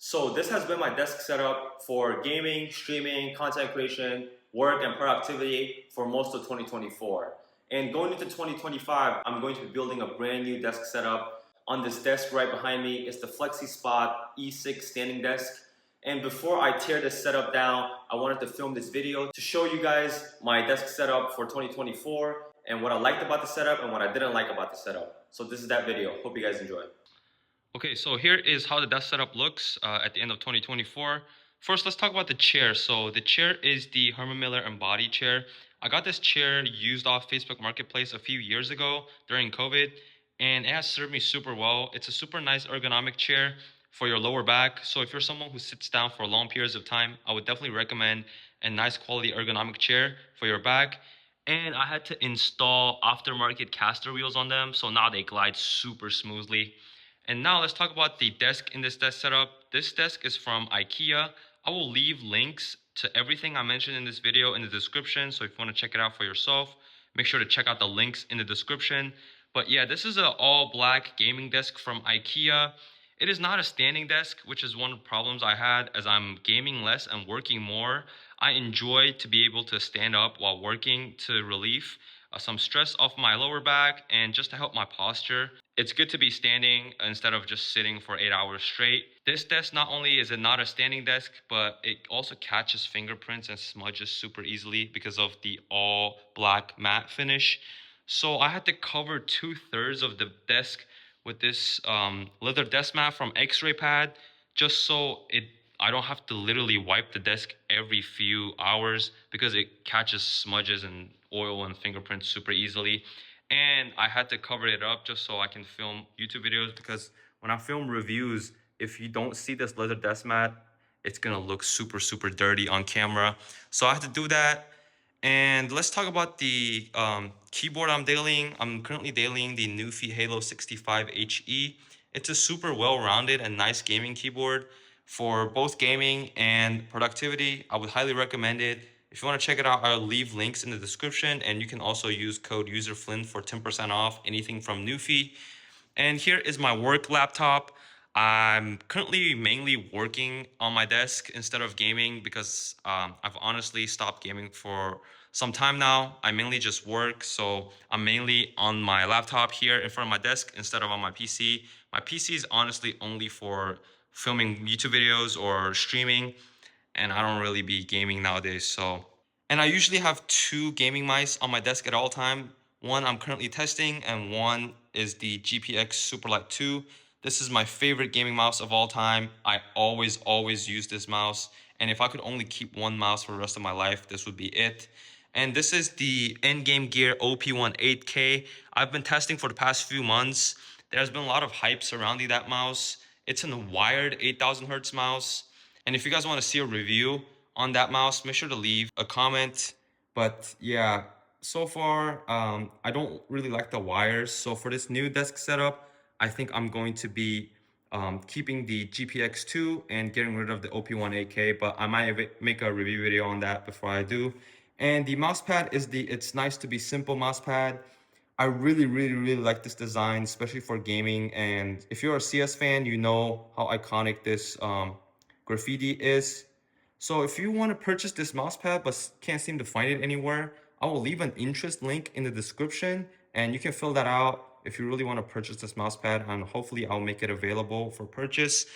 So this has been my desk setup for gaming, streaming, content creation, work, and productivity for most of 2024. And going into 2025, I'm going to be building a brand new desk setup. On this desk right behind me is the FlexiSpot E6 standing desk. And before I tear this setup down, I wanted to film this video to show you guys my desk setup for 2024 and what I liked about the setup and what I didn't like about the setup. So this is that video. Hope you guys enjoy. Okay, so here is how the desk setup looks at the end of 2024. First, let's talk about the chair. So the chair is the Herman Miller Embody chair. I got this chair used off Facebook Marketplace a few years ago during COVID, and it has served me super well. It's a super nice ergonomic chair for your lower back. So if you're someone who sits down for long periods of time, I would definitely recommend a nice quality ergonomic chair for your back. And I had to install aftermarket caster wheels on them, so now they glide super smoothly. And now let's talk about the desk in this desk setup. This desk is from IKEA. I will leave links to everything I mentioned in this video in the description. So if you want to check it out for yourself, make sure to check out the links in the description. But yeah, this is an all black gaming desk from IKEA. It is not a standing desk, which is one of the problems I had as I'm gaming less and working more. I enjoy to be able to stand up while working to relieve some stress off my lower back and just to help my posture. It's good to be standing instead of just sitting for 8 hours straight. This desk, not only is it not a standing desk, but it also catches fingerprints and smudges super easily because of the all black matte finish. So I had to cover 2/3 of the desk with this leather desk mat from X-Ray Pad, just so I don't have to literally wipe the desk every few hours because it catches smudges and oil and fingerprints super easily. And I had to cover it up just so I can film YouTube videos, because when I film reviews, if you don't see this leather desk mat, it's gonna look super dirty on camera. So I had to do that. And let's talk about the keyboard I'm dailying. I'm currently dailying the Newfie Halo 65HE. It's a super well-rounded and nice gaming keyboard for both gaming and productivity. I would highly recommend it. If you want to check it out, I'll leave links in the description, and you can also use code USERFLINT for 10% off anything from Newfie. And here is my work laptop. I'm currently mainly working on my desk instead of gaming because I've honestly stopped gaming for some time now. I mainly just work, so I'm mainly on my laptop here in front of my desk instead of on my PC. My PC is honestly only for filming YouTube videos or streaming, and I don't really be gaming nowadays. And I usually have two gaming mice on my desk at all time. One I'm currently testing, and one is the GPX Superlight 2. This is my favorite gaming mouse of all time. I always use this mouse. And if I could only keep one mouse for the rest of my life, this would be it. And this is the Endgame Gear OP1 8K. I've been testing for the past few months. There's been a lot of hype surrounding that mouse. It's a wired 8000 hertz mouse. And if you guys want to see a review on that mouse, make sure to leave a comment. But yeah, so far, I don't really like the wires. So for this new desk setup, I think I'm going to be keeping the GPX2 and getting rid of the OP1 8K, but I might make a review video on that before I do. And the mouse pad is it's nice to be simple mouse pad. I really like this design, especially for gaming. And if you're a CS fan, you know how iconic this graffiti is. So if you want to purchase this mouse pad but can't seem to find it anywhere, I will leave an interest link in the description, and you can fill that out if you really want to purchase this mouse pad, and hopefully I'll make it available for purchase.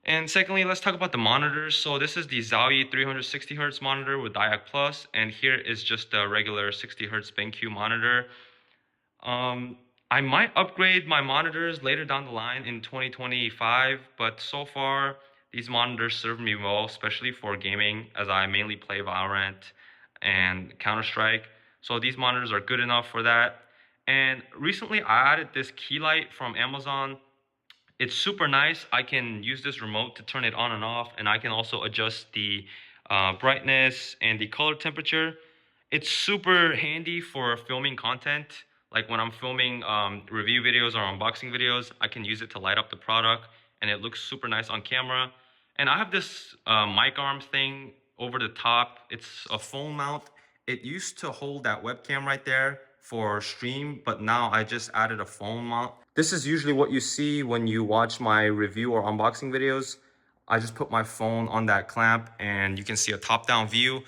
And secondly, let's talk about the monitors. So this is the Zowie 360 hertz monitor with Diac Plus, and here is just the regular 60 hertz BenQ monitor. I might upgrade my monitors later down the line in 2025, but so far these monitors serve me well, especially for gaming, as I mainly play Valorant and Counter-Strike. So these monitors are good enough for that. And recently I added this key light from Amazon. It's super nice. I can use this remote to turn it on and off, and I can also adjust the brightness and the color temperature. It's super handy for filming content. Like when I'm filming review videos or unboxing videos, I can use it to light up the product, and it looks super nice on camera. And I have this mic arm thing over the top. It's a phone mount. It used to hold that webcam right there for stream, but now I just added a phone mount. This is usually what you see when you watch my review or unboxing videos. I just put my phone on that clamp and you can see a top-down view.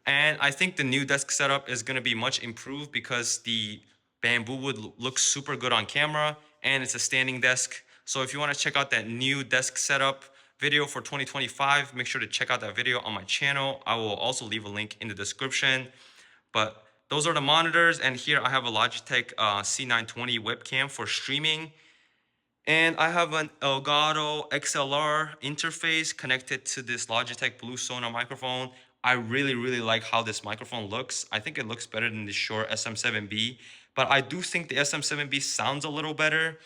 And I think the new desk setup is gonna be much improved because the bamboo wood looks super good on camera and it's a standing desk. So if you wanna check out that new desk setup video for 2025, make sure to check out that video on my channel. I will also leave a link in the description. But those are the monitors, and here I have a Logitech C920 webcam for streaming. And I have an Elgato XLR interface connected to this Logitech Blue Sonar microphone. I really like how this microphone looks. I think it looks better than the Shure SM7B, but I do think the SM7B sounds a little better.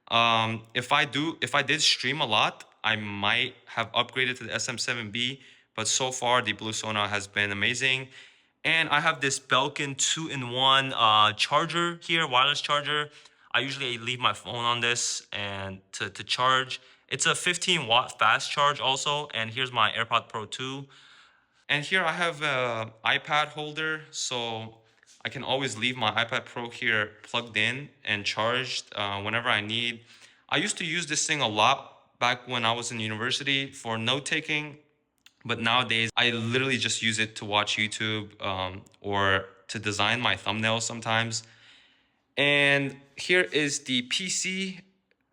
If I did stream a lot, I might have upgraded to the SM7B, but so far the Blue Sonar has been amazing. And I have this Belkin 2-in-1 charger here, wireless charger. I usually leave my phone on this and to charge. It's a 15-watt fast charge also. And here's my AirPod Pro 2. And here I have an iPad holder, so I can always leave my iPad Pro here plugged in and charged whenever I need. I used to use this thing a lot back when I was in university for note taking, but nowadays I literally just use it to watch YouTube or to design my thumbnails sometimes. And here is the PC.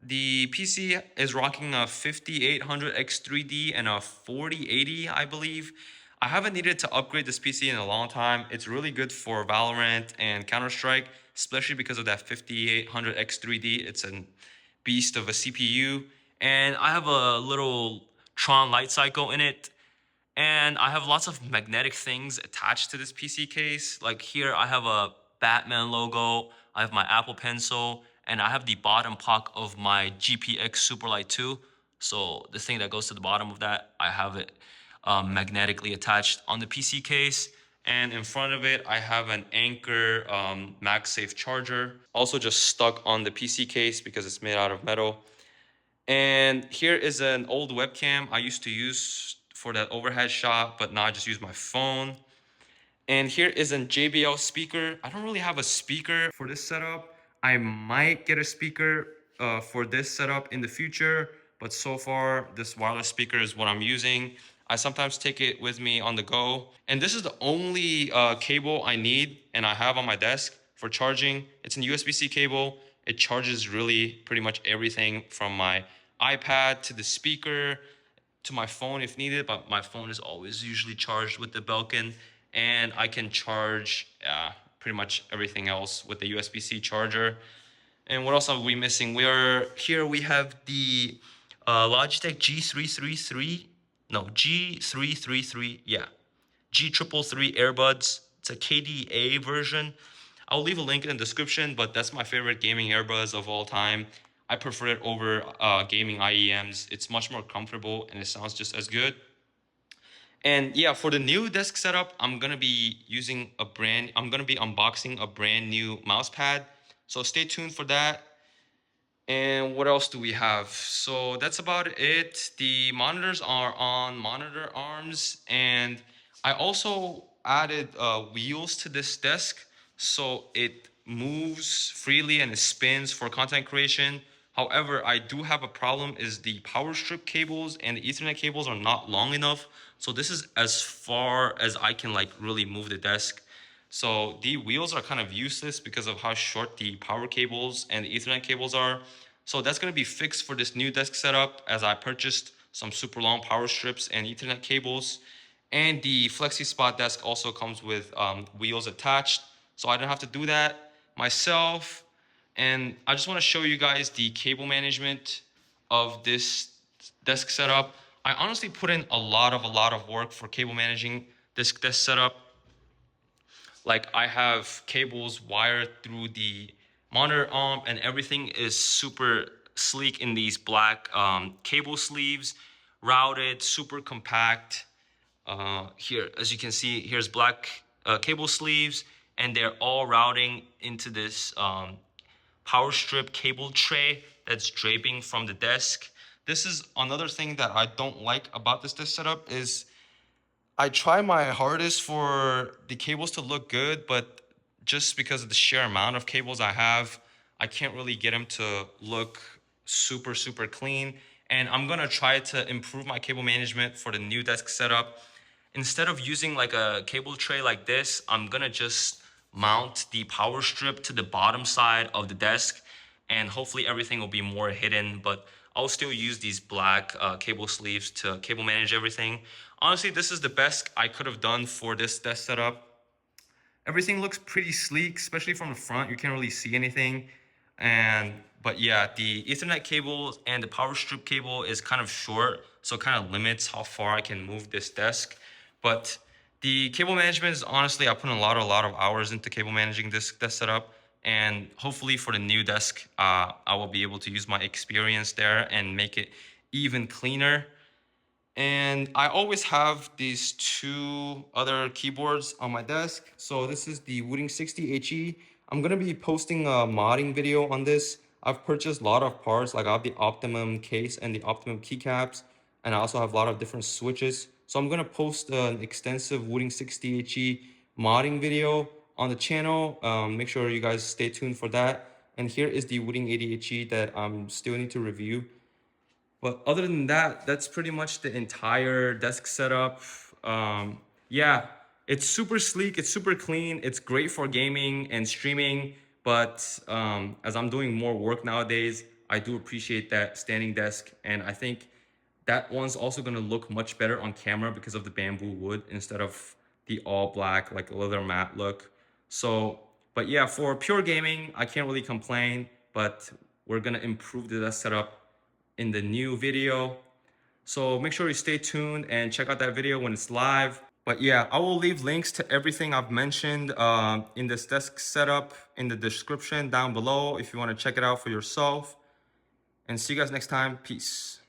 The PC is rocking a 5800 X3D and a 4080, I believe. I haven't needed to upgrade this PC in a long time. It's really good for Valorant and Counter-Strike, especially because of that 5800 X3D. It's a beast of a CPU. And I have a little Tron light cycle in it. And I have lots of magnetic things attached to this PC case. Like here, I have a Batman logo, I have my Apple Pencil, and I have the bottom puck of my GPX Superlight 2. So the thing that goes to the bottom of that, I have it magnetically attached on the PC case. And in front of it, I have an Anker MagSafe charger, also just stuck on the PC case because it's made out of metal. And here is an old webcam I used to use for that overhead shot, but now I just use my phone. And here is a JBL speaker. I don't really have a speaker for this setup. I might get a speaker for this setup in the future, but so far this wireless speaker is what I'm using. I sometimes take it with me on the go. And this is the only cable I need and I have on my desk for charging. It's a USB-C cable. It charges really pretty much everything from my iPad to the speaker to my phone if needed, but my phone is always usually charged with the Belkin, and I can charge pretty much everything else with the USB-C charger. And what else are we missing? We have the Logitech G333, yeah, G333 earbuds. It's a KDA version. I'll leave a link in the description, but that's my favorite gaming earbuds of all time. I prefer it over gaming IEMs. It's much more comfortable and it sounds just as good. And yeah, for the new desk setup, I'm gonna be unboxing a brand new mouse pad. So stay tuned for that. And what else do we have? So that's about it. The monitors are on monitor arms, and I also added wheels to this desk so it moves freely and it spins for content creation. However, I do have a problem is the power strip cables and the Ethernet cables are not long enough. So this is as far as I can like really move the desk. So the wheels are kind of useless because of how short the power cables and the Ethernet cables are. So that's going to be fixed for this new desk setup as I purchased some super long power strips and Ethernet cables. And the FlexiSpot desk also comes with wheels attached. So I don't have to do that myself. And I just want to show you guys the cable management of this desk setup. I honestly put in a lot of work for cable managing this desk setup. Like I have cables wired through the monitor arm and everything is super sleek in these black cable sleeves, routed, super compact. Here, as you can see, here's black cable sleeves and they're all routing into this power strip cable tray that's draping from the desk. This is another thing that I don't like about this desk setup is I try my hardest for the cables to look good, but just because of the sheer amount of cables I have, I can't really get them to look super clean. And I'm gonna try to improve my cable management for the new desk setup. Instead of using like a cable tray like this, I'm gonna just mount the power strip to the bottom side of the desk, and hopefully everything will be more hidden, but I'll still use these black cable sleeves to cable manage everything. Honestly, this is the best I could have done for this desk setup. Everything looks pretty sleek, especially from the front. You can't really see anything. But yeah, the Ethernet cable and the power strip cable is kind of short, so it kind of limits how far I can move this desk. But the cable management is honestly, I put in a lot of hours into cable managing this desk setup. And hopefully for the new desk, I will be able to use my experience there and make it even cleaner. And I always have these two other keyboards on my desk. So this is the Wooting 60HE. I'm gonna be posting a modding video on this. I've purchased a lot of parts, like I have the Optimum case and the Optimum keycaps, and I also have a lot of different switches. So I'm gonna post an extensive Wooting 60HE modding video on the channel. Make sure you guys stay tuned for that. And here is the Wooting 80HE that I'm still need to review. But other than that, that's pretty much the entire desk setup. Yeah, it's super sleek, it's super clean, it's great for gaming and streaming. But as I'm doing more work nowadays, I do appreciate that standing desk. And I think that one's also gonna look much better on camera because of the bamboo wood instead of the all black, like leather matte look. So, but yeah, for pure gaming, I can't really complain, but we're gonna improve the desk setup in the new video. So make sure you stay tuned and check out that video when it's live. But yeah, I will leave links to everything I've mentioned in this desk setup in the description down below if you want to check it out for yourself. And see you guys next time. Peace.